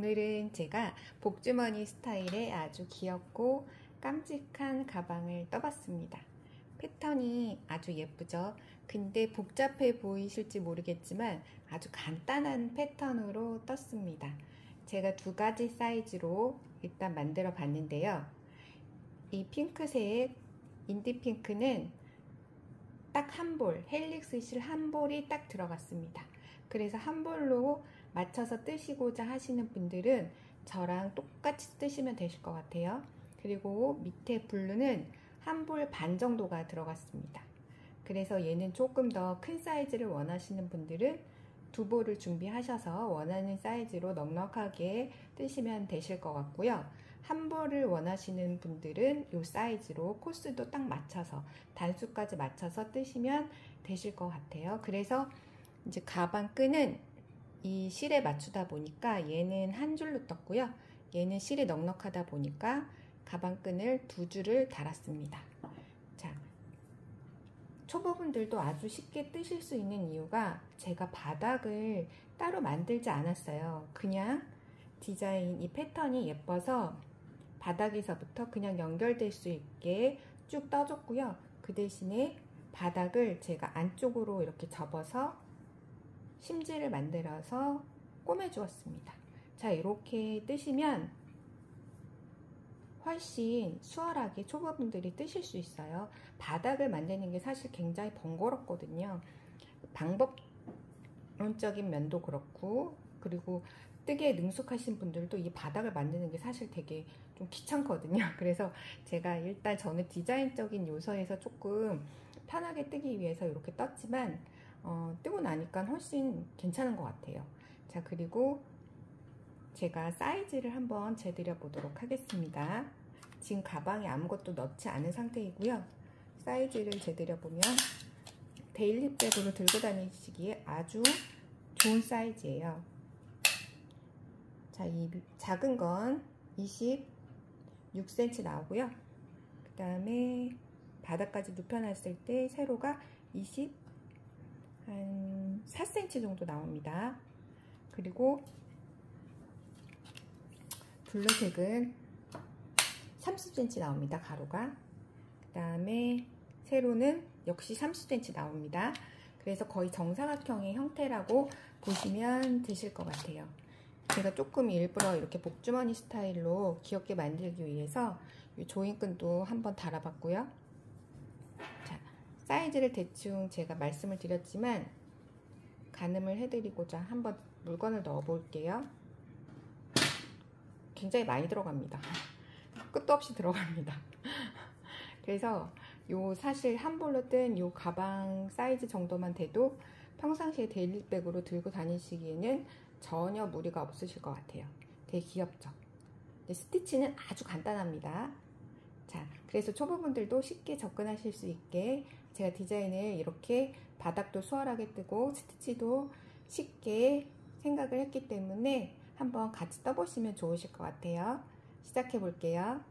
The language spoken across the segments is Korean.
오늘은 제가 복주머니 스타일의 아주 귀엽고 깜찍한 가방을 떠봤습니다. 패턴이 아주 예쁘죠? 근데 복잡해 보이실지 모르겠지만 아주 간단한 패턴으로 떴습니다. 제가 두 가지 사이즈로 일단 만들어 봤는데요. 이 핑크색 인디핑크는 딱 한 볼, 헬릭스 실 한 볼이 딱 들어갔습니다. 그래서 한 볼로 맞춰서 뜨시고자 하시는 분들은 저랑 똑같이 뜨시면 되실 것 같아요. 그리고 밑에 블루는 한 볼 반 정도가 들어갔습니다. 그래서 얘는 조금 더 큰 사이즈를 원하시는 분들은 두 볼을 준비하셔서 원하는 사이즈로 넉넉하게 뜨시면 되실 것 같고요. 한 볼을 원하시는 분들은 이 사이즈로 코스도 딱 맞춰서 단수까지 맞춰서 뜨시면 되실 것 같아요. 그래서 이제 가방 끈은 이 실에 맞추다 보니까 얘는 한 줄로 떴고요. 얘는 실이 넉넉하다 보니까 가방 끈을 두 줄을 달았습니다. 자, 초보분들도 아주 쉽게 뜨실 수 있는 이유가 제가 바닥을 따로 만들지 않았어요. 그냥 디자인 이 패턴이 예뻐서 바닥에서부터 그냥 연결될 수 있게 쭉 떠줬고요. 그 대신에 바닥을 제가 안쪽으로 이렇게 접어서 심지를 만들어서 꼬매 주었습니다. 자, 이렇게 뜨시면 훨씬 수월하게 초보분들이 뜨실 수 있어요. 바닥을 만드는 게 사실 굉장히 번거롭거든요. 방법론적인 면도 그렇고, 그리고 뜨기에 능숙하신 분들도 이 바닥을 만드는 게 사실 되게 좀 귀찮거든요. 그래서 제가 일단 저는 디자인적인 요소에서 조금 편하게 뜨기 위해서 이렇게 떴지만 뜨고 나니까 훨씬 괜찮은 것 같아요. 자, 그리고 제가 사이즈를 한번 재드려 보도록 하겠습니다. 지금 가방에 아무것도 넣지 않은 상태이고요. 사이즈를 재드려 보면 데일리백으로 들고 다니시기에 아주 좋은 사이즈예요. 자, 이 작은 건 26cm 나오고요. 그 다음에 바닥까지 눕혀놨을 때 세로가 4cm 정도 나옵니다. 그리고 블루색은 30cm 나옵니다. 가로가. 그 다음에 세로는 역시 30cm 나옵니다. 그래서 거의 정사각형의 형태라고 보시면 되실 것 같아요. 제가 조금 일부러 이렇게 복주머니 스타일로 귀엽게 만들기 위해서 이 조인끈도 한번 달아봤고요. 자, 사이즈를 대충 제가 말씀을 드렸지만 가늠을 해드리고자 한번 물건을 넣어 볼게요. 굉장히 많이 들어갑니다. 끝도 없이 들어갑니다. 그래서 사실 한 볼로 뜬 요 가방 사이즈 정도만 돼도 평상시에 데일리백으로 들고 다니시기에는 전혀 무리가 없으실 것 같아요. 되게 귀엽죠? 스티치는 아주 간단합니다. 자, 그래서 초보분들도 쉽게 접근하실 수 있게 제가 디자인을 이렇게 바닥도 수월하게 뜨고 스티치도 쉽게 생각을 했기 때문에 한번 같이 떠보시면 좋으실 것 같아요. 시작해 볼게요.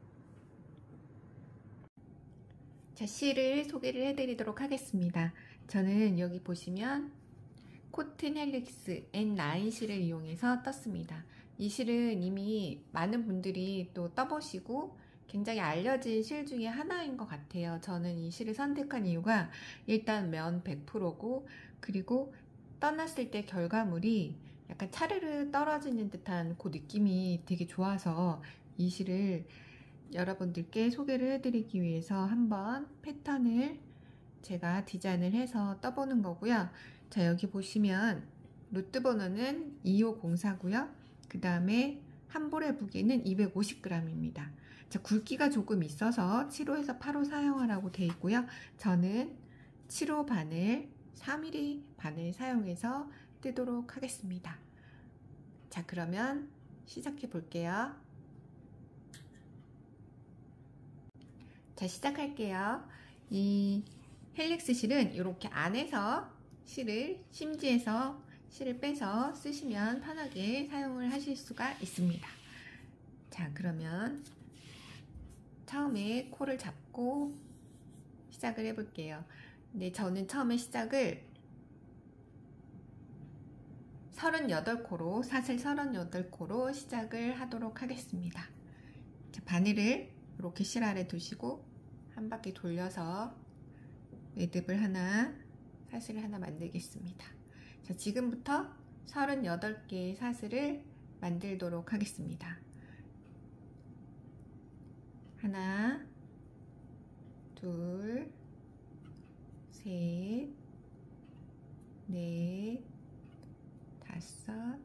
자, 실을 소개를 해드리도록 하겠습니다. 저는 여기 보시면 코튼 헬릭스 N9 실을 이용해서 떴습니다. 이 실은 이미 많은 분들이 또 떠보시고 굉장히 알려진 실 중에 하나인 것 같아요. 저는 이 실을 선택한 이유가 일단 면 100%고 그리고 떠났을 때 결과물이 약간 차르르 떨어지는 듯한 그 느낌이 되게 좋아서 이 실을 여러분들께 소개를 해드리기 위해서 한번 패턴을 제가 디자인을 해서 떠보는 거고요. 자, 여기 보시면 로트 번호는 2504고요. 그 다음에 한 볼의 무게는 250g입니다. 자, 굵기가 조금 있어서 7호에서 8호 사용하라고 되어 있고요. 저는 7호 바늘, 3mm 바늘 사용해서 뜨도록 하겠습니다. 자, 그러면 시작해 볼게요. 자, 시작할게요. 이 헬릭스 실은 이렇게 안에서 심지에서 실을 빼서 쓰시면 편하게 사용을 하실 수가 있습니다. 자, 그러면 처음에 코를 잡고 시작을 해 볼게요. 근데 저는 처음에 시작을 38코로, 사슬 38코로 시작을 하도록 하겠습니다. 자, 바늘을 이렇게 실 아래 두시고 한 바퀴 돌려서 매듭을 하나, 사슬을 하나 만들겠습니다. 자, 지금부터 38개의 사슬을 만들도록 하겠습니다. 하나, 둘, 셋, 넷, 다섯,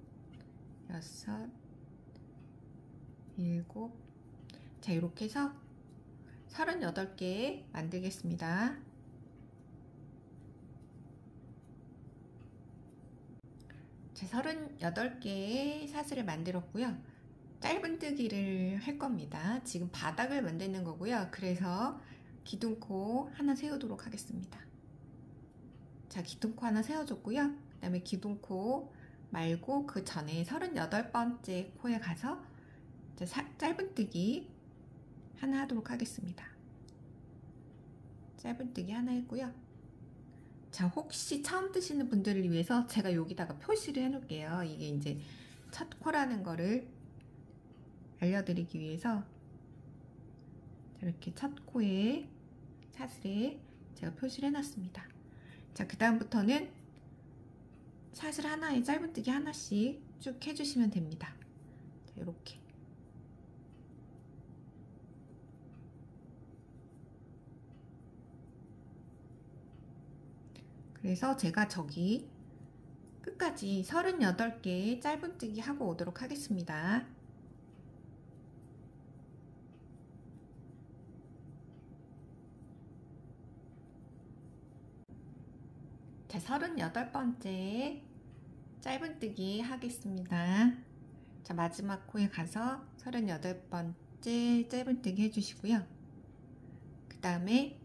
여섯, 일곱. 자, 이렇게 해서 38개 만들겠습니다. 자, 38개의 사슬을 만들었고요. 짧은뜨기를 할 겁니다. 지금 바닥을 만드는 거고요. 그래서 기둥코 하나 세우도록 하겠습니다. 자, 기둥코 하나 세워줬고요. 그 다음에 기둥코 말고 그 전에 38번째 코에 가서 짧은뜨기 하나 하도록 하겠습니다. 짧은뜨기 하나 했고요. 자, 혹시 처음 뜨시는 분들을 위해서 제가 여기다가 표시를 해 놓을게요. 이게 이제 첫 코라는 거를 알려드리기 위해서 이렇게 첫 코에 사슬에 제가 표시를 해놨습니다. 자, 그 다음부터는 사슬 하나에 짧은뜨기 하나씩 쭉 해주시면 됩니다. 자, 이렇게. 그래서 제가 저기 끝까지 38개의 짧은뜨기 하고 오도록 하겠습니다. 자, 38번째 짧은뜨기 하겠습니다. 자, 마지막 코에 가서 38번째 짧은뜨기 해주시고요. 그 다음에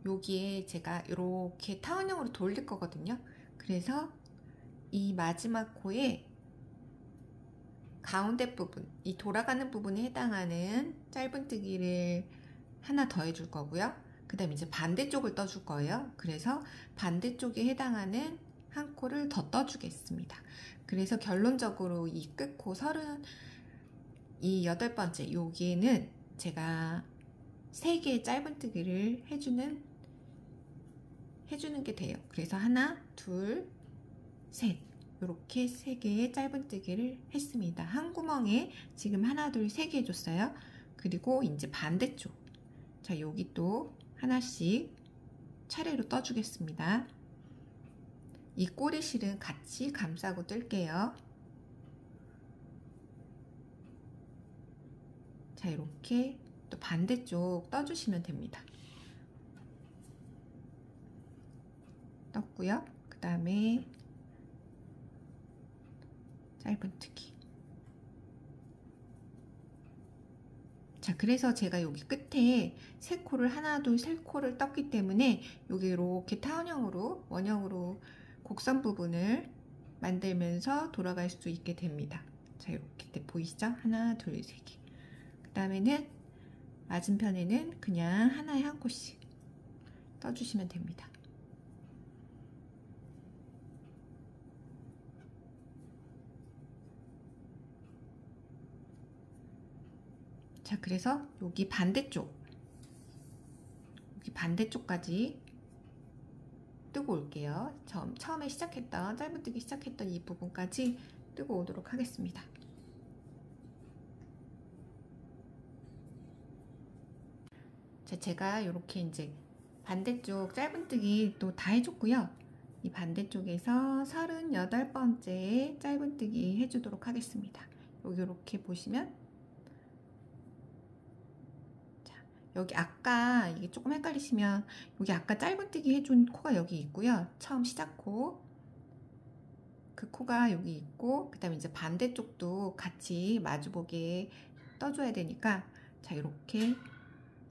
여기에 제가 이렇게 타원형으로 돌릴 거거든요. 그래서 이 마지막 코에 가운데 부분, 이 돌아가는 부분에 해당하는 짧은뜨기를 하나 더 해줄 거고요. 그 다음에 이제 반대쪽을 떠줄 거예요. 그래서 반대쪽에 해당하는 한 코를 더 떠주겠습니다. 그래서 결론적으로 이 끝코 38번째 여기에는 제가 3개의 짧은뜨기를 해주는 게 돼요. 그래서 하나, 둘, 셋 이렇게 3개의 짧은뜨기를 했습니다. 한 구멍에 지금 하나, 둘, 3개 해줬어요. 그리고 이제 반대쪽, 자, 여기 또 하나씩 차례로 떠주겠습니다. 이 꼬리실은 같이 감싸고 뜰게요. 자, 이렇게 또 반대쪽 떠주시면 됩니다. 떴고요. 그 다음에 짧은뜨기. 자, 그래서 제가 여기 끝에 3코를 하나, 둘, 3코를 떴기 때문에 여기 이렇게 타원형으로, 원형으로 곡선 부분을 만들면서 돌아갈 수 있게 됩니다. 자, 이렇게 보이시죠? 하나, 둘, 3개. 그 다음에는 맞은편에는 그냥 하나에 한 코씩 떠주시면 됩니다. 자, 그래서 여기 반대쪽까지 뜨고 올게요. 처음에 시작했던, 짧은뜨기 시작했던 이 부분까지 뜨고 오도록 하겠습니다. 자, 제가 이렇게 이제 반대쪽 짧은뜨기 또 다 해줬고요. 이 반대쪽에서 38번째 짧은뜨기 해주도록 하겠습니다. 여기 이렇게 보시면, 자, 여기 아까 이게 조금 헷갈리시면 여기 아까 짧은뜨기 해준 코가 여기 있고요. 처음 시작 코, 그 코가 여기 있고, 그 다음에 이제 반대쪽도 같이 마주보게 떠줘야 되니까, 자, 이렇게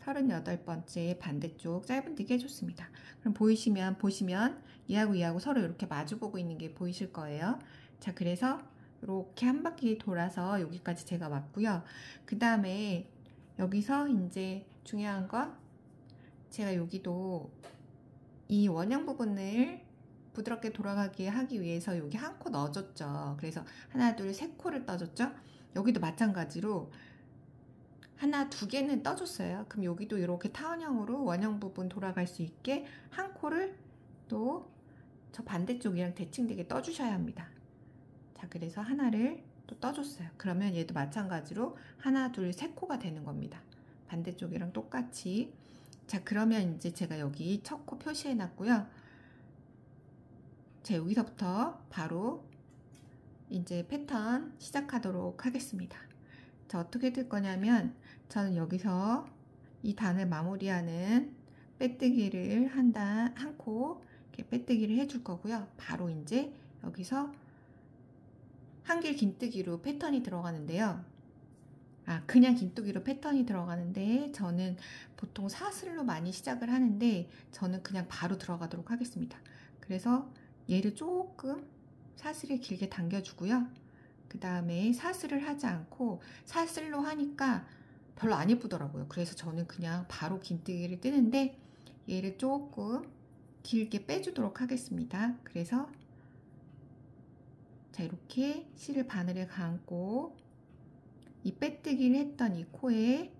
38번째 반대쪽 짧은뜨기 해줬습니다. 그럼 보시면 얘하고 서로 이렇게 마주보고 있는 게 보이실 거예요. 자, 그래서 이렇게 한 바퀴 돌아서 여기까지 제가 왔고요. 그 다음에 여기서 이제 중요한 건, 제가 여기도 이 원형 부분을 부드럽게 돌아가게 하기 위해서 여기 한 코 넣어줬죠. 그래서 하나, 둘, 세 코를 떠줬죠. 여기도 마찬가지로 하나, 두 개는 떠줬어요. 그럼 여기도 이렇게 타원형으로 원형 부분 돌아갈 수 있게 한 코를 또 저 반대쪽이랑 대칭되게 떠주셔야 합니다. 자, 그래서 하나를 또 떠줬어요. 그러면 얘도 마찬가지로 하나, 둘, 세 코가 되는 겁니다. 반대쪽이랑 똑같이. 자, 그러면 이제 제가 여기 첫 코 표시해 놨고요. 자, 여기서부터 바로 이제 패턴 시작하도록 하겠습니다. 자, 어떻게 될 거냐면 저는 여기서 이 단을 마무리하는 빼뜨기를 한 코 이렇게 빼뜨기를 해줄 거고요. 바로 이제 여기서 한길 긴뜨기로 패턴이 들어가는데요. 그냥 긴뜨기로 패턴이 들어가는데 저는 보통 사슬로 많이 시작을 하는데 저는 그냥 바로 들어가도록 하겠습니다. 그래서 얘를 조금 사슬을 길게 당겨주고요. 그 다음에 사슬을 하지 않고 사슬로 하니까 별로 안 예쁘더라고요. 그래서 저는 그냥 바로 긴뜨기를 뜨는데 얘를 조금 길게 빼주도록 하겠습니다. 그래서 자, 이렇게 실을 바늘에 감고 이 빼뜨기를 했던 이 코에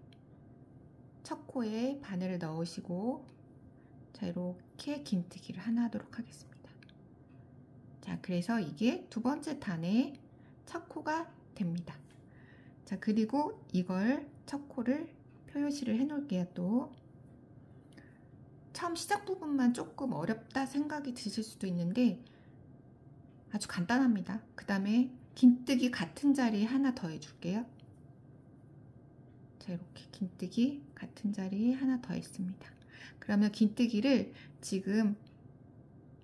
첫 코에 바늘을 넣으시고 자, 이렇게 긴뜨기를 하나 하도록 하겠습니다. 자, 그래서 이게 두 번째 단의 첫 코가 됩니다. 자, 그리고 이걸 첫 코를 표시를 해 놓을게요. 또 처음 시작 부분만 조금 어렵다 생각이 드실 수도 있는데 아주 간단합니다. 그 다음에 긴뜨기 같은 자리에 하나 더 해줄게요. 자, 이렇게 긴뜨기 같은 자리에 하나 더 했습니다. 그러면 긴뜨기를 지금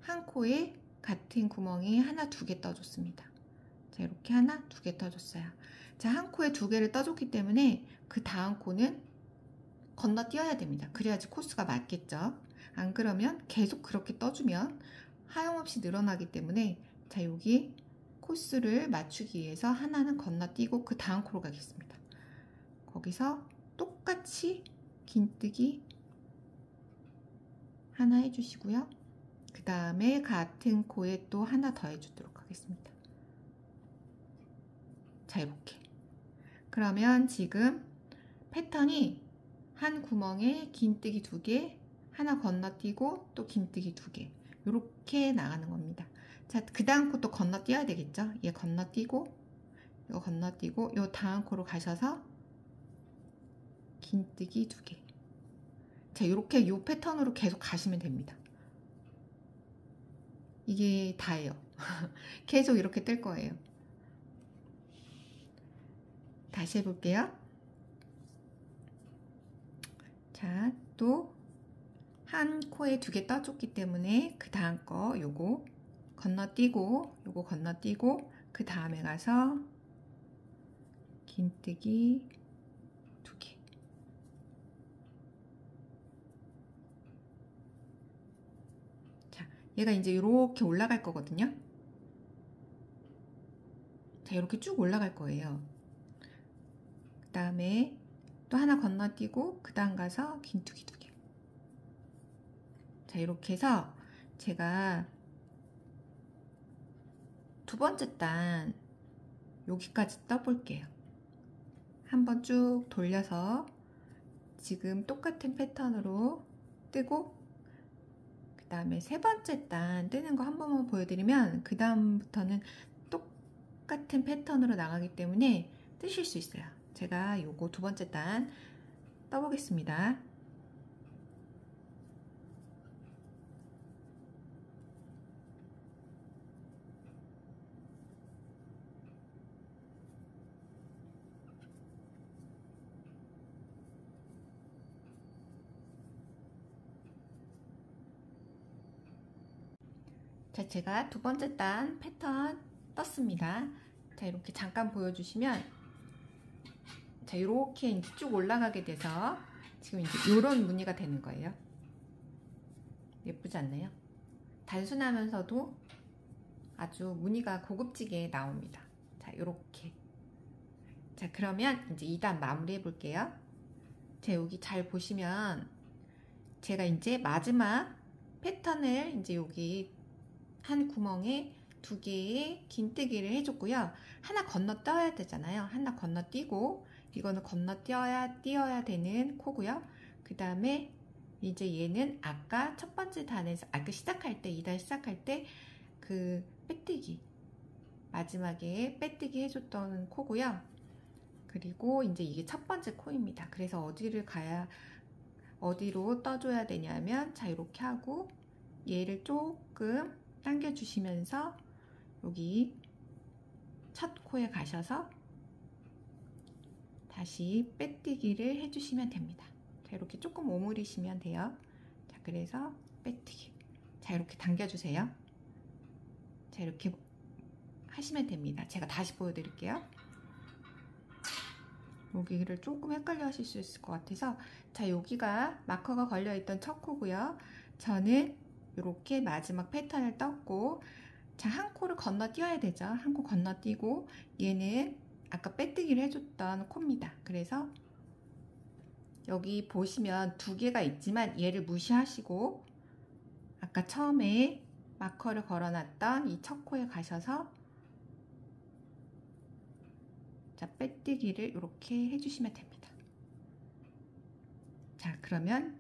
한 코에 같은 구멍에 하나, 두 개 떠줬습니다. 자, 이렇게 하나, 두 개 떠줬어요. 자, 한 코에 두 개를 떠줬기 때문에 그 다음 코는 건너뛰어야 됩니다. 그래야지 코스가 맞겠죠. 안 그러면 계속 그렇게 떠주면 하염없이 늘어나기 때문에 자, 여기 코스를 맞추기 위해서 하나는 건너뛰고 그 다음 코로 가겠습니다. 거기서 똑같이 긴뜨기 하나 해주시고요. 그 다음에 같은 코에 또 하나 더 해주도록 하겠습니다. 자, 이렇게. 그러면 지금 패턴이 한 구멍에 긴뜨기 두 개, 하나 건너뛰고 또 긴뜨기 두 개, 이렇게 나가는 겁니다. 자, 그 다음 코 또 건너뛰어야 되겠죠. 얘 건너뛰고 이거 건너뛰고 요 다음 코로 가셔서 긴뜨기 두 개. 자, 이렇게 요 패턴으로 계속 가시면 됩니다. 이게 다예요. 계속 이렇게 뜰 거예요. 다시 해볼게요. 자, 또 한 코에 두 개 떠줬기 때문에 그 다음 거 요거 건너뛰고 요거 건너뛰고 그 다음에 가서 긴뜨기 두 개. 자, 얘가 이제 이렇게 올라갈 거거든요. 자, 이렇게 쭉 올라갈 거예요. 그 다음에 또 하나 건너뛰고 그 다음 가서 긴뜨기 두 개. 자, 이렇게 해서 제가 두 번째 단 여기까지 떠볼게요. 한번 쭉 돌려서 지금 똑같은 패턴으로 뜨고 그 다음에 세 번째 단 뜨는 거 한 번만 보여드리면 그 다음부터는 똑같은 패턴으로 나가기 때문에 뜨실 수 있어요. 제가 요거 두 번째 단 떠보겠습니다. 자, 제가 두 번째 단 패턴 떴습니다. 자, 이렇게 잠깐 보여주시면 자, 이렇게 이제 쭉 올라가게 돼서 지금 이제 이런 무늬가 되는 거예요. 예쁘지 않나요? 단순하면서도 아주 무늬가 고급지게 나옵니다. 자, 이렇게. 자, 그러면 이제 2단 마무리 해볼게요. 자, 여기 잘 보시면 제가 이제 마지막 패턴을 이제 여기 한 구멍에 2개의 긴뜨기를 해줬고요. 하나 건너뛰어야 되잖아요. 하나 건너뛰고, 이거는 건너뛰어야 되는 코고요. 그 다음에 이제 얘는 아까 첫 번째 단에서, 아까 시작할 때, 2단 시작할 때 그 빼뜨기, 마지막에 빼뜨기 해줬던 코고요. 그리고 이제 이게 첫 번째 코입니다. 그래서 어디로 떠줘야 되냐면, 자, 이렇게 하고 얘를 조금 당겨주시면서 여기 첫 코에 가셔서 다시 빼뜨기를 해주시면 됩니다. 자, 이렇게 조금 오므리시면 돼요. 자, 그래서 빼뜨기. 자, 이렇게 당겨주세요. 자, 이렇게 하시면 됩니다. 제가 다시 보여드릴게요. 여기를 조금 헷갈려 하실 수 있을 것 같아서, 자, 여기가 마커가 걸려있던 첫 코고요. 저는 이렇게 마지막 패턴을 떴고, 자, 한 코를 건너뛰어야 되죠. 한 코 건너뛰고, 얘는 아까 빼뜨기를 해줬던 코입니다. 그래서 여기 보시면 2개가 있지만 얘를 무시하시고 아까 처음에 마커를 걸어놨던 이 첫 코에 가셔서, 자, 빼뜨기를 이렇게 해주시면 됩니다. 자, 그러면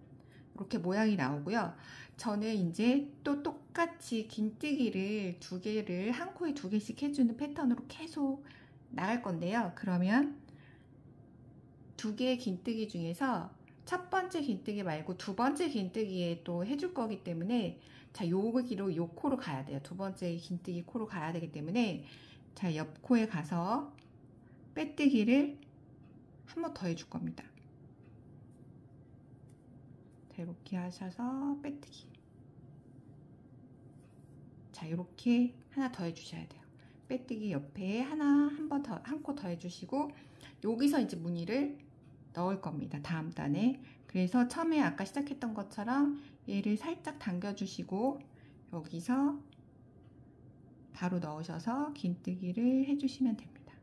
이렇게 모양이 나오고요. 저는 이제 또 똑같이 긴뜨기를 2개를 한 코에 2개씩 해주는 패턴으로 계속 나갈 건데요. 그러면 2개의 긴뜨기 중에서 첫 번째 긴뜨기 말고 두 번째 긴뜨기에 또 해줄 거기 때문에, 자, 여기로 요 코로 가야 돼요. 두 번째 긴뜨기 코로 가야 되기 때문에, 자, 옆 코에 가서 빼뜨기를 한 번 더 해줄 겁니다. 자, 이렇게 하셔서 빼뜨기. 자, 이렇게 하나 더 해주셔야 돼요. 빼뜨기 옆에 한 코 더 해주시고, 여기서 이제 무늬를 넣을 겁니다. 다음 단에. 그래서 처음에 아까 시작했던 것처럼 얘를 살짝 당겨주시고 여기서 바로 넣으셔서 긴뜨기를 해주시면 됩니다.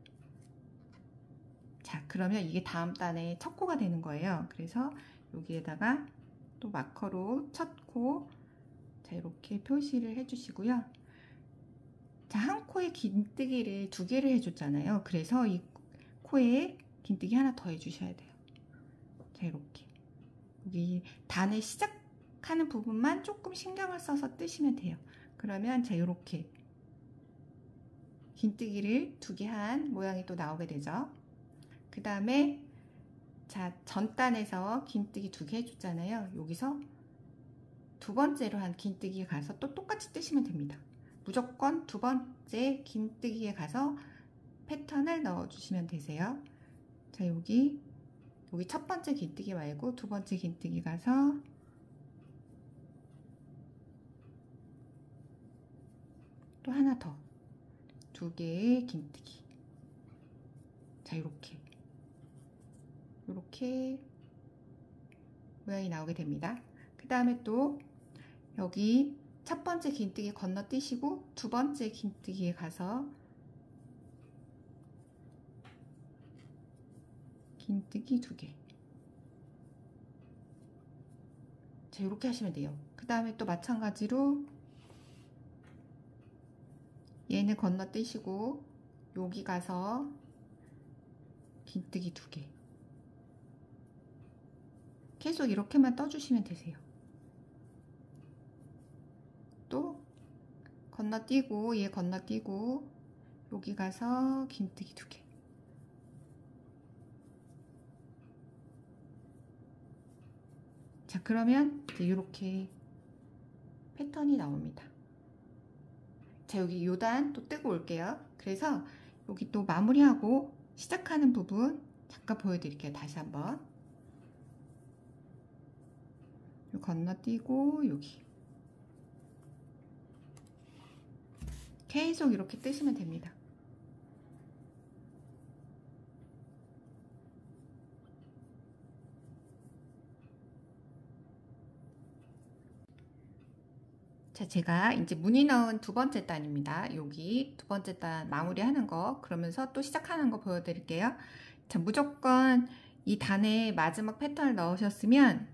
자, 그러면 이게 다음 단의 첫 코가 되는 거예요. 그래서 여기에다가 또 마커로 첫 코, 자, 이렇게 표시를 해주시고요. 자, 한 코에 긴뜨기를 2개를 해줬잖아요. 그래서 이 코에 긴뜨기 하나 더 해주셔야 돼요. 자, 이렇게 여기 단을 시작하는 부분만 조금 신경을 써서 뜨시면 돼요. 그러면 자, 이렇게 긴뜨기를 2개 한 모양이 또 나오게 되죠. 그 다음에 자, 전 단에서 긴뜨기 2개 해줬잖아요. 여기서 두 번째로 한 긴뜨기에 가서 또 똑같이 뜨시면 됩니다. 무조건 두 번째 긴뜨기에 가서 패턴을 넣어주시면 되세요. 자, 여기 첫 번째 긴뜨기 말고 두 번째 긴뜨기 가서 또 하나 더, 2개의 긴뜨기. 자, 이렇게 모양이 나오게 됩니다. 그 다음에 또 여기 첫 번째 긴뜨기 건너뛰시고 두 번째 긴뜨기에 가서 긴뜨기 2개. 자, 이렇게 하시면 돼요. 그 다음에 또 마찬가지로 얘는 건너뛰시고 여기 가서 긴뜨기 2개. 계속 이렇게만 떠주시면 되세요. 또 건너뛰고 얘 건너뛰고 여기 가서 긴뜨기 2개. 자, 그러면 이제 이렇게 패턴이 나옵니다. 자, 여기 요단 또 뜨고 올게요. 그래서 여기 또 마무리하고 시작하는 부분 잠깐 보여드릴게요. 다시 한번. 요 건너뛰고 여기 계속 이렇게 뜨시면 됩니다. 자, 제가 이제 무늬 넣은 두 번째 단입니다. 여기 두 번째 단 마무리하는 거, 그러면서 또 시작하는 거 보여드릴게요. 자, 무조건 이 단에 마지막 패턴을 넣으셨으면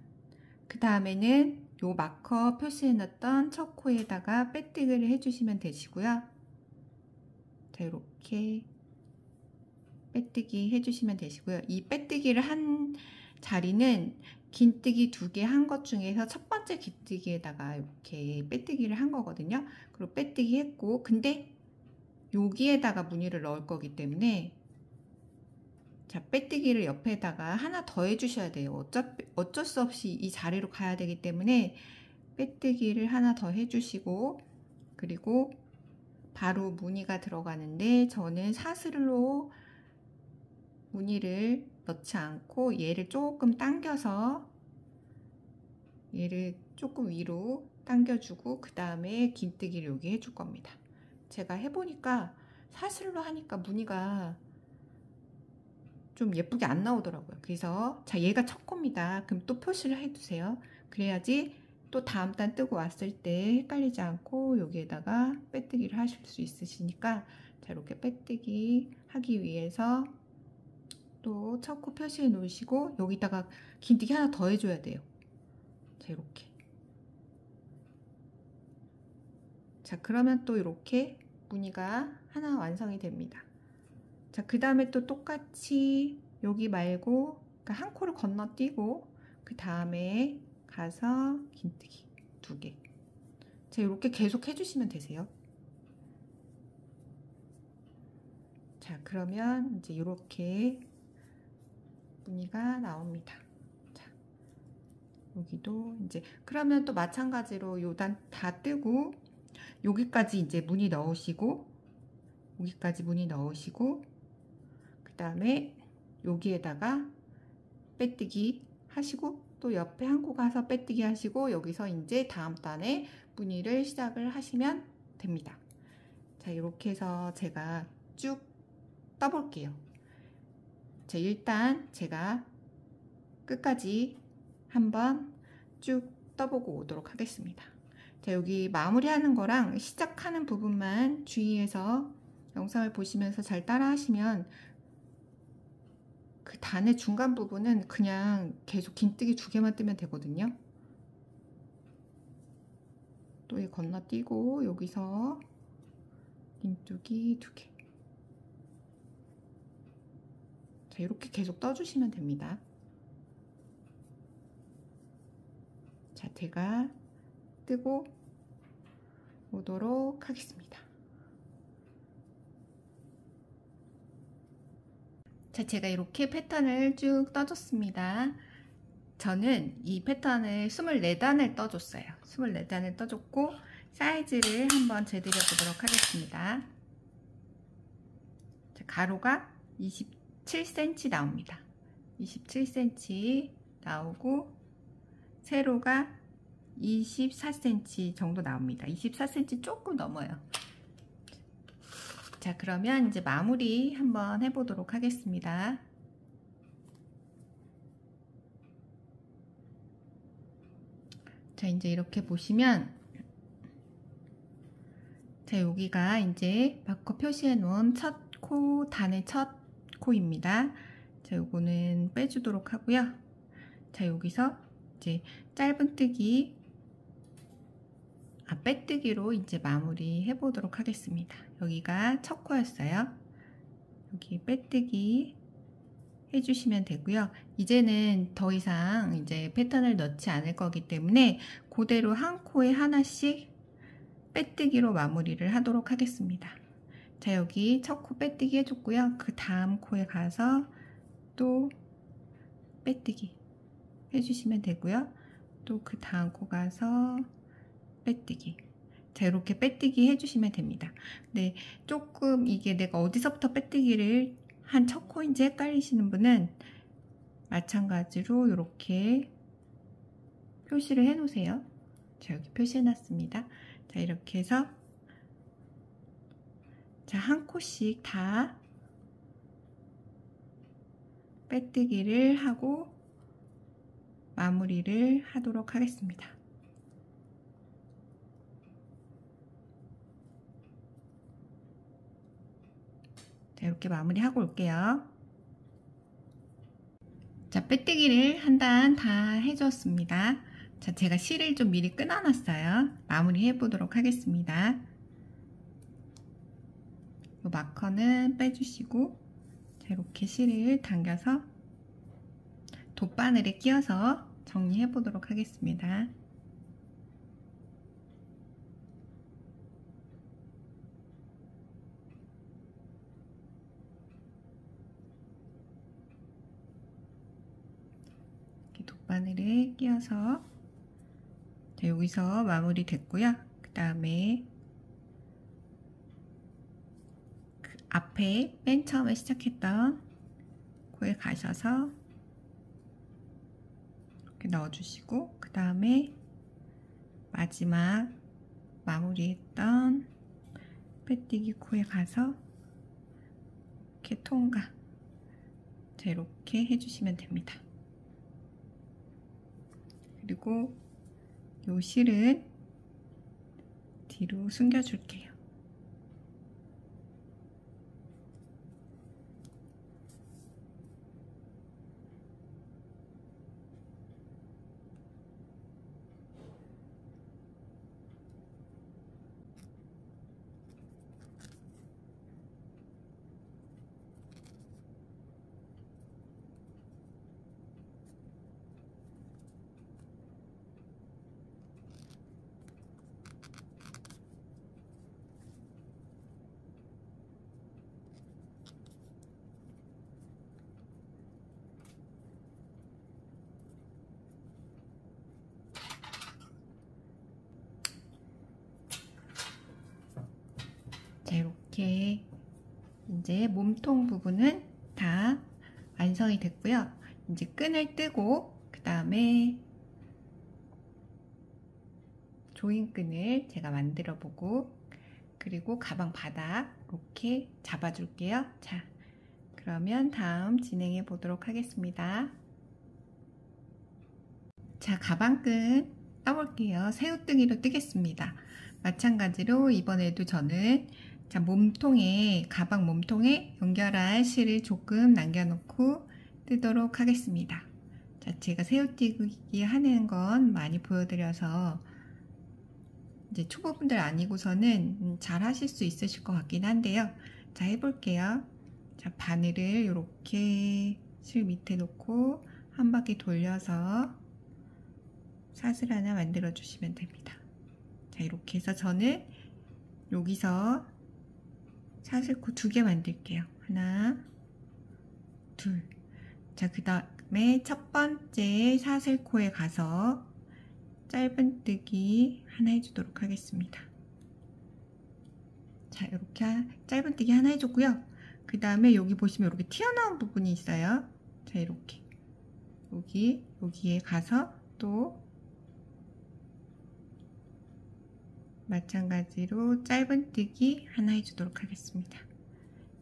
그 다음에는 요 마커 표시해놨던 첫 코에다가 빼뜨기를 해주시면 되시고요. 자, 이렇게 빼뜨기 해주시면 되시고요. 이 빼뜨기를 한 자리는 긴뜨기 2개 한 것 중에서 첫 번째 긴뜨기에다가 이렇게 빼뜨기를 한 거거든요. 그리고 빼뜨기 했고, 근데 여기에다가 무늬를 넣을 거기 때문에, 자, 빼뜨기를 옆에다가 하나 더 해주셔야 돼요. 어쩔 수 없이 이 자리로 가야 되기 때문에 빼뜨기를 하나 더 해주시고, 그리고 바로 무늬가 들어가는데, 저는 사슬로 무늬를 넣지 않고 얘를 조금 당겨서 얘를 조금 위로 당겨주고 그 다음에 긴뜨기를 여기 해줄 겁니다. 제가 해보니까 사슬로 하니까 무늬가 좀 예쁘게 안 나오더라고요. 그래서 자, 얘가 첫 코입니다. 그럼 또 표시를 해두세요. 그래야지 또 다음 단 뜨고 왔을 때 헷갈리지 않고 여기에다가 빼뜨기를 하실 수 있으시니까, 자, 이렇게 빼뜨기 하기 위해서 또 첫 코 표시해 놓으시고 여기다가 긴뜨기 하나 더 해줘야 돼요. 자, 이렇게. 자, 그러면 또 이렇게 무늬가 하나 완성이 됩니다. 자, 그 다음에 또 똑같이 여기 말고, 그러니까 한 코를 건너뛰고 그 다음에 가서 긴뜨기 2개. 자, 이렇게 계속 해주시면 되세요. 자, 그러면 이제 이렇게 무늬가 나옵니다. 자, 여기도 이제 그러면 또 마찬가지로 요 단 다 뜨고 여기까지 이제 무늬 넣으시고, 여기까지 무늬 넣으시고, 그 다음에 여기에다가 빼뜨기 하시고 또 옆에 한 코 가서 빼뜨기 하시고 여기서 이제 다음 단에 무늬를 시작을 하시면 됩니다. 자, 이렇게 해서 제가 쭉 떠볼게요. 자, 일단 제가 끝까지 한번 쭉 떠보고 오도록 하겠습니다. 자, 여기 마무리하는 거랑 시작하는 부분만 주의해서 영상을 보시면서 잘 따라 하시면 그 단의 중간 부분은 그냥 계속 긴뜨기 2개만 뜨면 되거든요. 또 이 건너뛰고 여기서 긴뜨기 2개. 자, 이렇게 계속 떠주시면 됩니다. 자, 제가 뜨고 오도록 하겠습니다. 자, 제가 이렇게 패턴을 쭉 떠줬습니다. 저는 이 패턴을 24단을 떠줬어요. 24단을 떠줬고 사이즈를 한번 재드려 보도록 하겠습니다. 자, 가로가 27cm 나옵니다. 27cm 나오고 세로가 24cm 정도 나옵니다. 24cm 조금 넘어요. 자, 그러면 이제 마무리 한번 해보도록 하겠습니다. 자, 이제 이렇게 보시면, 자, 여기가 이제 마커 표시해 놓은 첫 코, 단의 첫 코입니다. 자, 요거는 빼주도록 하고요. 자, 여기서 이제 짧은뜨기, 빼뜨기로 이제 마무리 해보도록 하겠습니다. 여기가 첫 코였어요. 여기 빼뜨기 해주시면 되고요. 이제는 더 이상 이제 패턴을 넣지 않을 거기 때문에 그대로 한 코에 하나씩 빼뜨기로 마무리를 하도록 하겠습니다. 자, 여기 첫 코 빼뜨기 해줬고요. 그 다음 코에 가서 또 빼뜨기 해주시면 되고요. 또 그 다음 코 가서 빼뜨기. 자, 이렇게 빼뜨기 해주시면 됩니다. 근데 조금 이게 내가 어디서부터 빼뜨기를 한 첫 코인지 헷갈리시는 분은 마찬가지로 이렇게 표시를 해 놓으세요. 자, 여기 표시해 놨습니다. 자, 이렇게 해서 자, 한 코씩 다 빼뜨기를 하고 마무리를 하도록 하겠습니다. 자, 이렇게 마무리하고 올게요. 자, 빼뜨기를 한 단 다 해줬습니다. 자, 제가 실을 좀 미리 끊어놨어요. 마무리 해보도록 하겠습니다. 이 마커는 빼주시고, 자, 이렇게 실을 당겨서 돗바늘에 끼워서 정리해보도록 하겠습니다. 이렇게 돗바늘에 끼워서, 자, 여기서 마무리 됐고요. 그 다음에 그 앞에 맨 처음에 시작했던 코에 가셔서 이렇게 넣어주시고, 그 다음에 마지막 마무리했던 빼뜨기 코에 가서 이렇게 통과. 자, 이렇게 해주시면 됩니다. 그리고 요 실은 뒤로 숨겨줄게요. 자, 이렇게 이제 몸통 부분은 다 완성이 됐고요. 이제 끈을 뜨고, 그 다음에 조인끈을 제가 만들어 보고, 그리고 가방 바닥 이렇게 잡아줄게요. 자, 그러면 다음 진행해 보도록 하겠습니다. 자, 가방끈 떠볼게요. 새우뜨기로 뜨겠습니다. 마찬가지로 이번에도 저는, 자, 몸통에, 가방 몸통에 연결할 실을 조금 남겨놓고 뜨도록 하겠습니다. 자, 제가 새우뜨기 하는 건 많이 보여드려서 이제 초보분들 아니고서는 잘 하실 수 있으실 것 같긴 한데요. 자, 해볼게요. 자, 바늘을 이렇게 실 밑에 놓고 한 바퀴 돌려서 사슬 하나 만들어 주시면 됩니다. 자, 이렇게 해서 저는 여기서 사슬코 2개 만들게요. 하나, 둘. 자, 그 다음에 첫 번째 사슬코에 가서 짧은뜨기 하나 해주도록 하겠습니다. 자, 이렇게 짧은뜨기 하나 해줬고요. 그 다음에 여기 보시면 이렇게 튀어나온 부분이 있어요. 자, 이렇게 여기에 가서 또 마찬가지로 짧은뜨기 하나 해주도록 하겠습니다.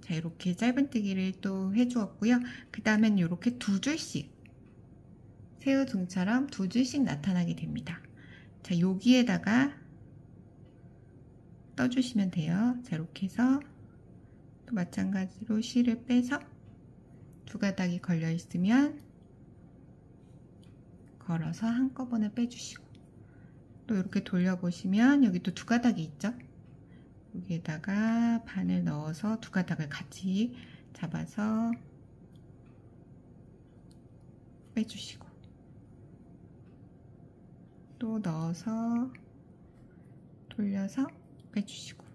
자, 이렇게 짧은뜨기를 또 해주었고요. 그 다음엔 이렇게 2줄씩 새우등처럼 2줄씩 나타나게 됩니다. 자, 여기에다가 떠주시면 돼요. 자, 이렇게 해서 또 마찬가지로 실을 빼서 2가닥이 걸려 있으면 걸어서 한꺼번에 빼주시고, 또 이렇게 돌려보시면 여기 또 2가닥이 있죠. 여기에다가 바늘 넣어서 2가닥을 같이 잡아서 빼주시고, 또 넣어서 돌려서 빼주시고.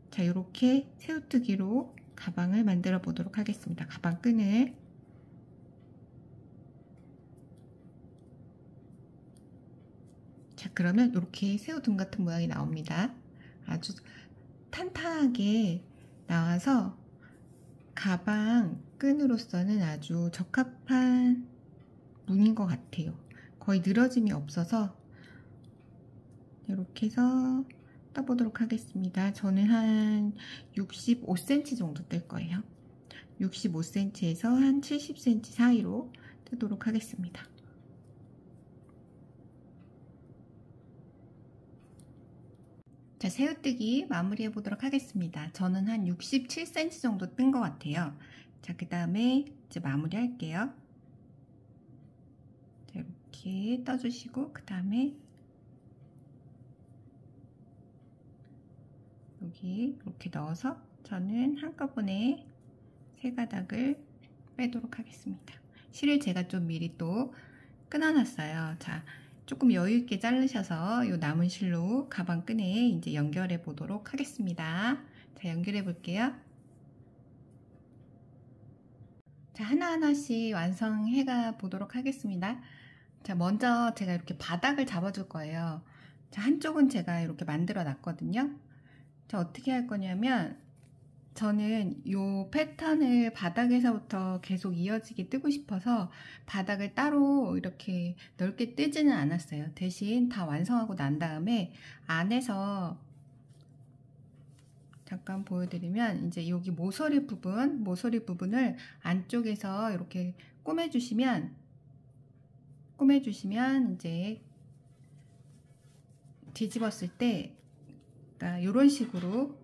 자, 이렇게 새우뜨기로 가방을 만들어 보도록 하겠습니다. 가방 끈을, 자, 그러면 이렇게 새우등 같은 모양이 나옵니다. 아주 탄탄하게 나와서 가방 끈으로서는 아주 적합한 무늬인 것 같아요. 거의 늘어짐이 없어서 이렇게 해서 떠보도록 하겠습니다. 저는 한 65cm 정도 뜰 거예요. 65cm에서 한 70cm 사이로 뜨도록 하겠습니다. 자, 새우뜨기 마무리해 보도록 하겠습니다. 저는 한 67cm 정도 뜬 것 같아요. 자, 그 다음에 이제 마무리 할게요. 자, 이렇게 떠주시고, 그 다음에 여기 이렇게 넣어서 저는 한꺼번에 3가닥을 빼도록 하겠습니다. 실을 제가 좀 미리 또 끊어놨어요. 자, 조금 여유있게 자르셔서 이 남은 실로 가방 끈에 이제 연결해 보도록 하겠습니다. 자, 연결해 볼게요. 자, 하나하나씩 완성해 가 보도록 하겠습니다. 자, 먼저 제가 이렇게 바닥을 잡아줄 거예요. 자, 한쪽은 제가 이렇게 만들어 놨거든요. 자, 어떻게 할 거냐면 저는 이 패턴을 바닥에서부터 계속 이어지게 뜨고 싶어서 바닥을 따로 이렇게 넓게 뜨지는 않았어요. 대신 다 완성하고 난 다음에 안에서 잠깐 보여드리면 이제 여기 모서리 부분을 안쪽에서 이렇게 꼬매주시면 이제 뒤집었을 때 이런 식으로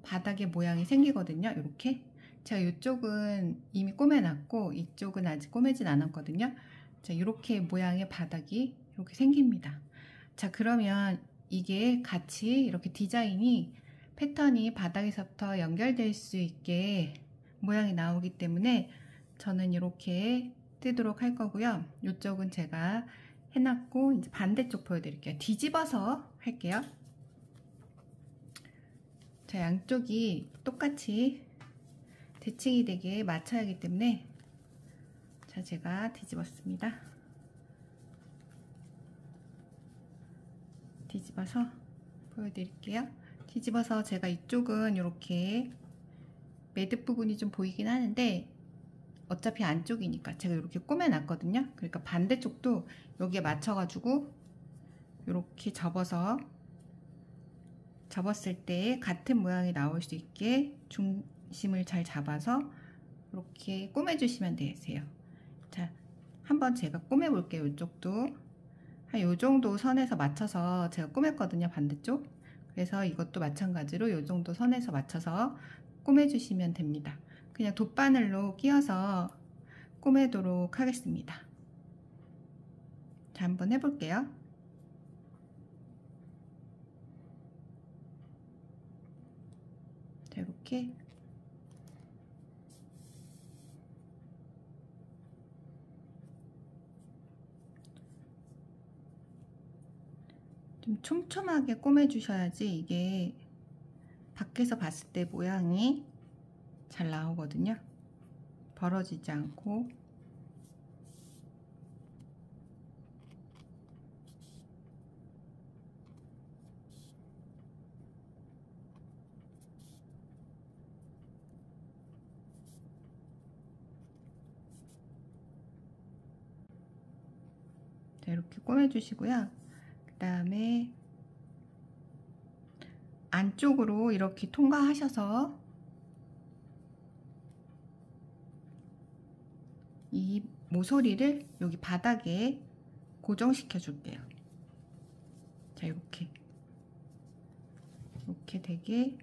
바닥의 모양이 생기거든요. 이렇게 제가 이쪽은 이미 꼬매놨고 이쪽은 아직 꼬매진 않았거든요. 자, 이렇게 모양의 바닥이 이렇게 생깁니다. 자, 그러면 이게 같이 이렇게 디자인이 패턴이 바닥에서부터 연결될 수 있게 모양이 나오기 때문에 저는 이렇게 뜨도록 할 거고요. 이쪽은 제가 해놨고 이제 반대쪽 보여드릴게요. 뒤집어서 할게요. 자, 양쪽이 똑같이 대칭이 되게 맞춰야 하기 때문에 자, 제가 뒤집었습니다. 뒤집어서 보여드릴게요. 뒤집어서 제가 이쪽은 이렇게 매듭 부분이 좀 보이긴 하는데 어차피 안쪽이니까 제가 이렇게 꼬매놨거든요. 그러니까 반대쪽도 여기에 맞춰가지고 이렇게 접었을 때 같은 모양이 나올 수 있게 중심을 잘 잡아서 이렇게 꼬매주시면 되세요. 자, 한번 제가 꼬매볼게요. 이쪽도 한 요 정도 선에서 맞춰서 제가 꼬맸거든요. 반대쪽. 그래서 이것도 마찬가지로 요 정도 선에서 맞춰서 꼬매주시면 됩니다. 그냥 돗바늘로 끼워서 꼬매도록 하겠습니다. 자, 한번 해볼게요. 자, 이렇게 좀 촘촘하게 꼬매주셔야지 이게 밖에서 봤을 때 모양이 잘 나오거든요. 벌어지지 않고. 자, 이렇게 꼬매주시고요. 그 다음에 안쪽으로 이렇게 통과하셔서 이 모서리를 여기 바닥에 고정시켜 줄게요. 자, 이렇게 되게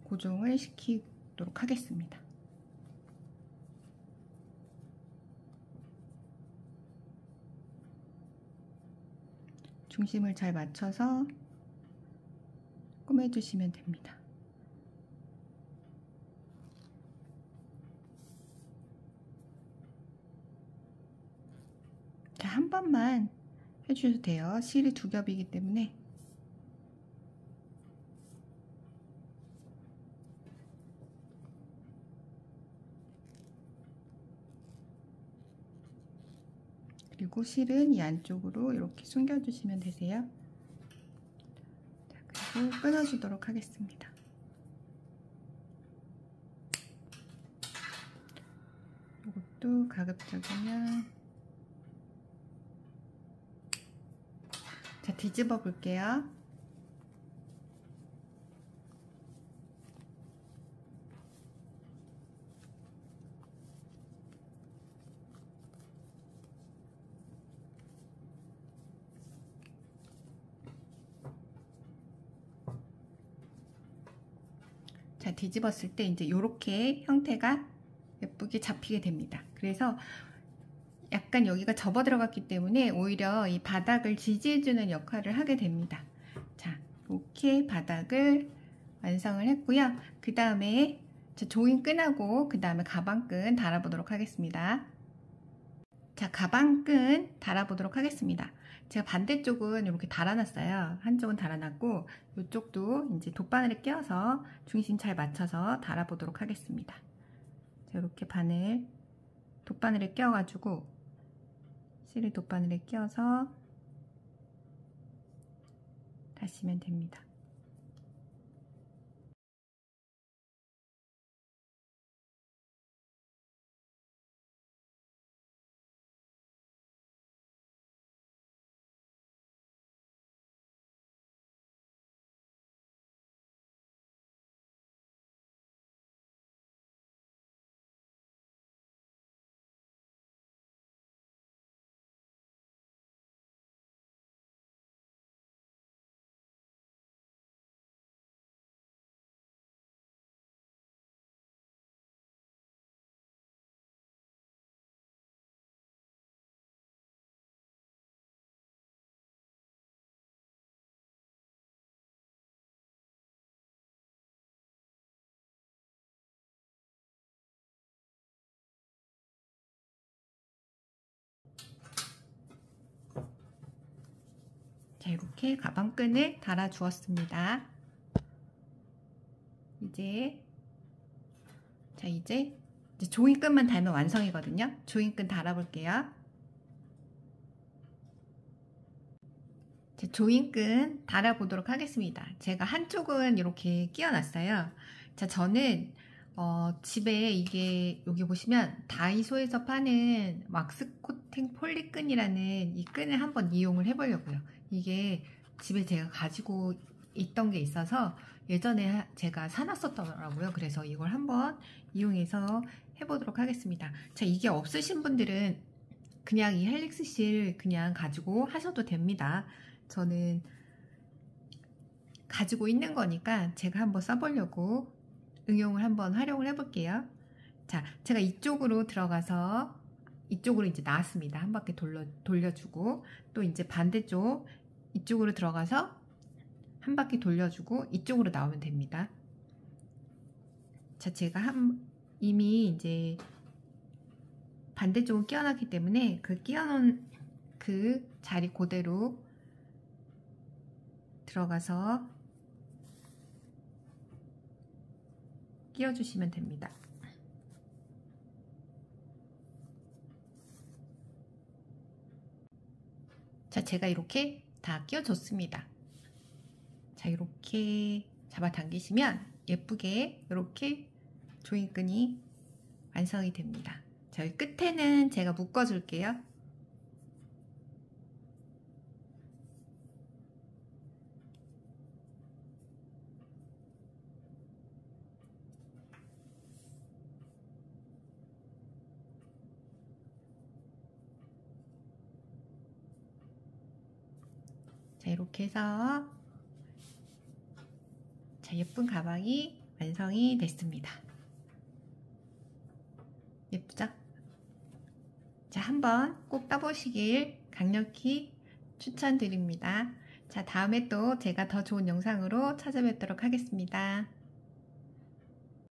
고정을 시키도록 하겠습니다. 중심을 잘 맞춰서 꼬매주시면 됩니다. 자, 한 번만 해주셔도 돼요. 실이 2겹이기 때문에. 그리고 실은 이 안쪽으로 이렇게 숨겨주시면 되세요. 자, 그리고 끊어주도록 하겠습니다. 이것도 가급적이면 자, 뒤집어 볼게요. 자, 뒤집었을 때 이제 이렇게 형태가 예쁘게 잡히게 됩니다. 그래서 약간 여기가 접어 들어갔기 때문에 오히려 이 바닥을 지지해주는 역할을 하게 됩니다. 자, 이렇게 바닥을 완성을 했고요. 그 다음에 조인끈하고 그 다음에 가방끈 달아보도록 하겠습니다. 자, 가방끈 달아보도록 하겠습니다. 제가 반대쪽은 이렇게 달아놨어요. 한쪽은 달아놨고 이쪽도 이제 돗바늘에 껴서 중심 잘 맞춰서 달아보도록 하겠습니다. 자, 이렇게 돗바늘에 껴가지고 실을 돗바늘에 껴서 다시면 됩니다. 자, 이렇게 가방끈을 달아 주었습니다. 이제 조인끈만 달면 완성이거든요. 조인끈 달아볼게요. 조인끈 달아보도록 하겠습니다. 제가 한쪽은 이렇게 끼워놨어요. 자, 저는 집에 이게 여기 보시면 다이소에서 파는 왁스 코팅 폴리끈이라는 이 끈을 한번 이용을 해보려고요. 이게 집에 제가 가지고 있던 게 있어서 예전에 제가 사놨었더라고요. 그래서 이걸 한번 이용해서 해보도록 하겠습니다. 자, 이게 없으신 분들은 그냥 이 헬릭스 실 그냥 가지고 하셔도 됩니다. 저는 가지고 있는 거니까 제가 한번 써보려고 응용을 한번 활용을 해볼게요. 자, 제가 이쪽으로 들어가서 이쪽으로 이제 나왔습니다. 한 바퀴 돌려주고 또 이제 반대쪽 이쪽으로 들어가서 한 바퀴 돌려주고 이쪽으로 나오면 됩니다. 자, 제가 이미 이제 반대쪽은 끼워놨기 때문에 그 끼워놓은 그 자리 그대로 들어가서 끼워주시면 됩니다. 자, 제가 이렇게 다 끼워줬습니다. 자, 이렇게 잡아당기시면 예쁘게 이렇게 조인끈이 완성이 됩니다. 자, 여기 끝에는 제가 묶어줄게요. 자, 이렇게 해서 자, 예쁜 가방이 완성이 됐습니다. 예쁘죠? 자, 한번 꼭 떠보시길 강력히 추천드립니다. 자, 다음에 또 제가 더 좋은 영상으로 찾아뵙도록 하겠습니다.